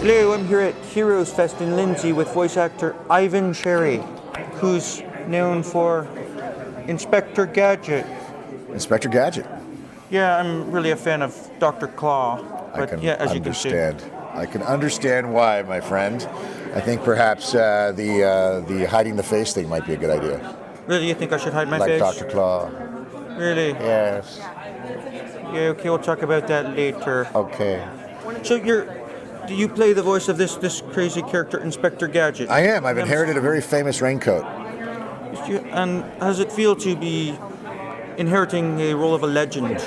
Hello, I'm here at Hero Fest in Lindsay with voice actor Ivan Cherry, who's known for Inspector Gadget. Inspector Gadget. Yeah, I'm really a fan of Dr. Claw. But as you can see. I can understand why, my friend. I think perhaps the hiding the face thing might be a good idea. Really, you think I should hide my like face? Like Dr. Claw. Really? Yes. Yeah, okay, we'll talk about that later. Okay. So do you play the voice of this crazy character, Inspector Gadget? I am. I've inherited a very famous raincoat. And how does it feel to be inheriting a role of a legend?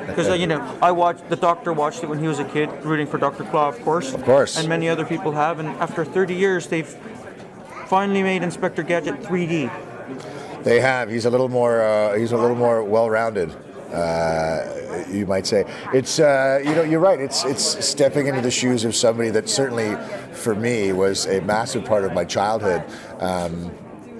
Because the Doctor watched it when he was a kid, rooting for Dr. Claw, of course. Of course. And many other people have. And after 30 years, they've finally made Inspector Gadget 3D. They have. He's a little more well-rounded. You might say it's you're right. It's stepping into the shoes of somebody that certainly, for me, was a massive part of my childhood.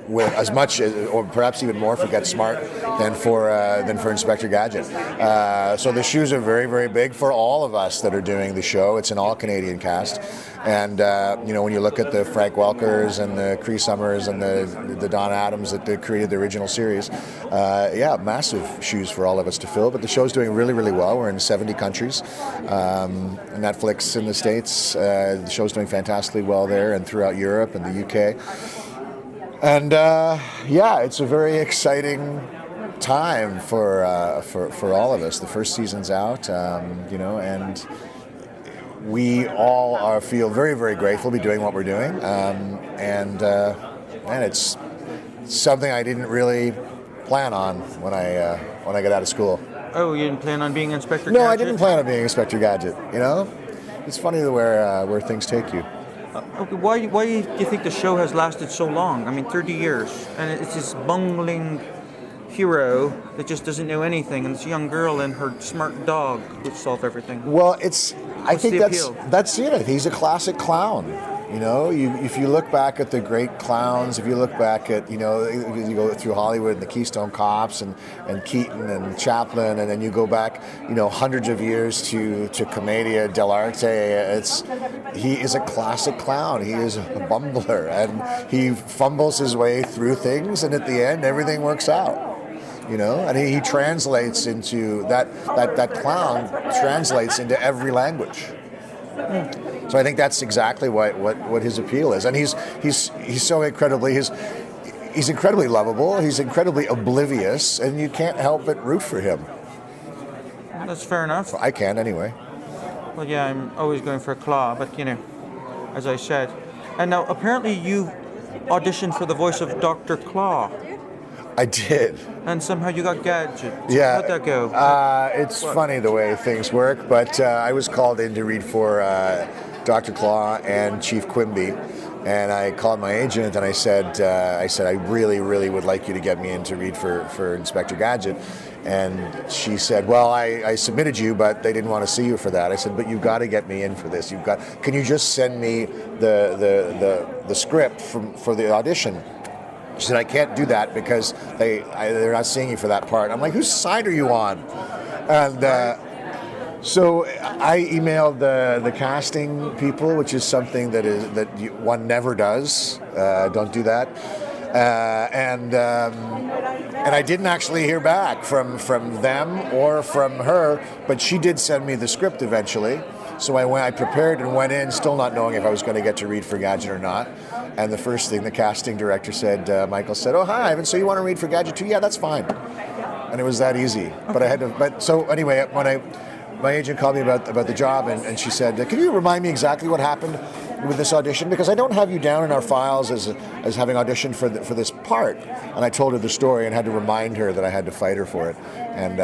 With as much, or perhaps even more, for Get Smart than for Inspector Gadget. So the shoes are very, very big for all of us that are doing the show. It's an all-Canadian cast, and when you look at the Frank Welkers and the Cree Summers and the Don Adams that created the original series, massive shoes for all of us to fill. But the show's doing really, really well. We're in 70 countries. Netflix in the States, the show's doing fantastically well there, and throughout Europe and the UK. And it's a very exciting time for all of us. The first season's out, and we all feel very, very grateful to be doing what we're doing. And it's something I didn't really plan on when I got out of school. Oh, you didn't plan on being Inspector Gadget? No, I didn't plan on being Inspector Gadget. It's funny where things take you. Okay, why do you think the show has lasted so long? I mean, 30 years, and it's this bungling hero that just doesn't know anything, and this young girl and her smart dog would solve everything. Well, I think that's it. He's a classic clown. If you look back at the great clowns, if you look back at, you go through Hollywood and the Keystone Cops and Keaton and Chaplin, and then you go back, hundreds of years to Commedia dell'arte, he is a classic clown. He is a bumbler, and he fumbles his way through things, and at the end, everything works out. And he translates into that clown translates into every language. So I think that's exactly what his appeal is, and he's so incredibly he's incredibly lovable. He's incredibly oblivious, and you can't help but root for him. That's fair enough. I can anyway. Well, yeah, I'm always going for Claw, but as I said, and now apparently you auditioned for the voice of Dr. Claw. I did. And somehow you got Gadget. Yeah. How'd that go? It's funny the way things work, but I was called in to read for Dr. Claw and Chief Quimby, and I called my agent and I said, I really, really would like you to get me in to read for Inspector Gadget. And she said, well, I submitted you, but they didn't want to see you for that. I said, but you've got to get me in for this. Can you just send me the script for the audition? She said, I can't do that because they're not seeing you for that part. I'm like, whose side are you on? And so I emailed the casting people, which is something that one never does. Don't do that. And I didn't actually hear back from them or from her, but she did send me the script eventually. So I prepared and went in, still not knowing if I was going to get to read for Gadget or not. And the first thing the casting director said, Michael said, "Oh, hi, Ivan. So you want to read for Gadget too? Yeah, that's fine." And it was that easy. Okay. But I had to. But so anyway, when my agent called me about the job, and she said, "Can you remind me exactly what happened with this audition? Because I don't have you down in our files as having auditioned for this part." And I told her the story and had to remind her that I had to fight her for it. And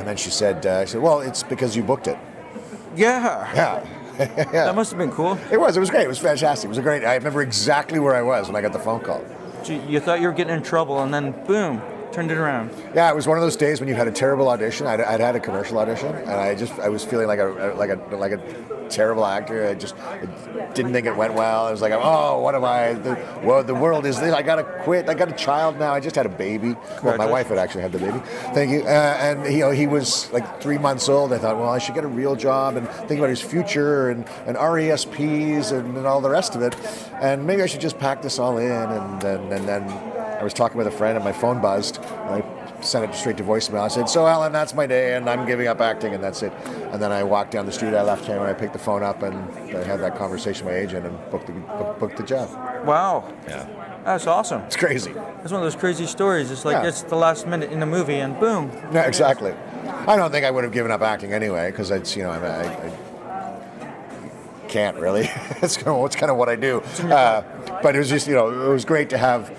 then she said, "Well, it's because you booked it." Yeah. Yeah. Yeah. That must have been cool. It was great. It was fantastic. I remember exactly where I was when I got the phone call. You thought you were getting in trouble, and then boom. Turned it around. Yeah, it was one of those days when you had a terrible audition. I'd had a commercial audition, and I was feeling like a terrible actor. I didn't think it went well. I was like, oh, what am I? The world is this. I gotta quit. I got a child now. I just had a baby. Well, my wife had actually had the baby. Thank you. And he was like 3 months old. I thought, well, I should get a real job and think about his future and RESPs and all the rest of it. And maybe I should just pack this all in. And then I was talking with a friend and my phone buzzed. And I sent it straight to voicemail. I said, so Alan, that's my day and I'm giving up acting and that's it. And then I walked down the street, I left him and I picked the phone up and I had that conversation with my agent and booked the job. Wow. Yeah. That's awesome. It's crazy. It's one of those crazy stories. It's like it's the last minute in the movie and boom. Yeah, exactly. I don't think I would have given up acting anyway because I can't really. It's kind of what I do. But it was just, it was great to have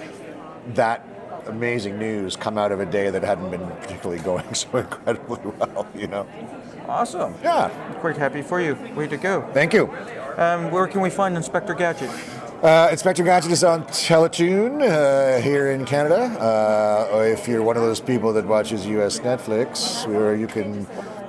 that amazing news come out of a day that hadn't been particularly going so incredibly well, Awesome. Yeah. I'm quite happy for you. Way to go. Thank you. Where can we find Inspector Gadget? Inspector Gadget is on Teletoon here in Canada. Or if you're one of those people that watches US Netflix, where you can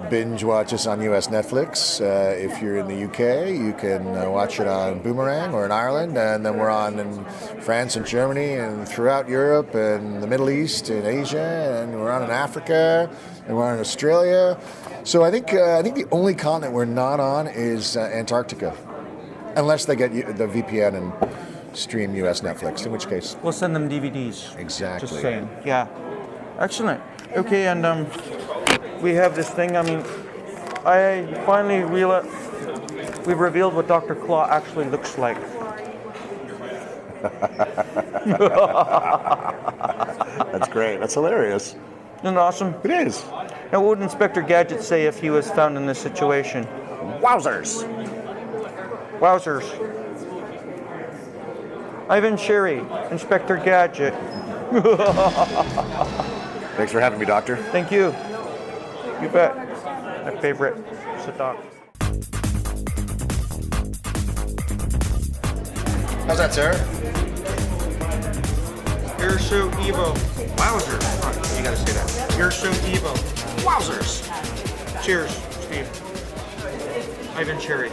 binge watch us on US Netflix. If you're in the UK, you can watch it on Boomerang or in Ireland, and then we're on in France and Germany and throughout Europe and the Middle East and Asia, and we're on in Africa, and we're on in Australia. So I think the only continent we're not on is Antarctica, unless they get the VPN and stream US Netflix, in which case we'll send them DVDs. Exactly. Just saying. Yeah. Excellent. Okay, and we have this thing. I mean, I finally realized we've revealed what Dr. Claw actually looks like. That's great. That's hilarious. Isn't it awesome? It is. Now, what would Inspector Gadget say if he was found in this situation? Wowzers. Wowzers. Ivan Sherry, Inspector Gadget. Thanks for having me, Doctor. Thank you. You bet. My favorite. Sit down. How's that, sir? You're so evil. Wowzers. Oh, you gotta say that. You're so evil. Wowzers. Cheers, Steve. Ivan Cherry.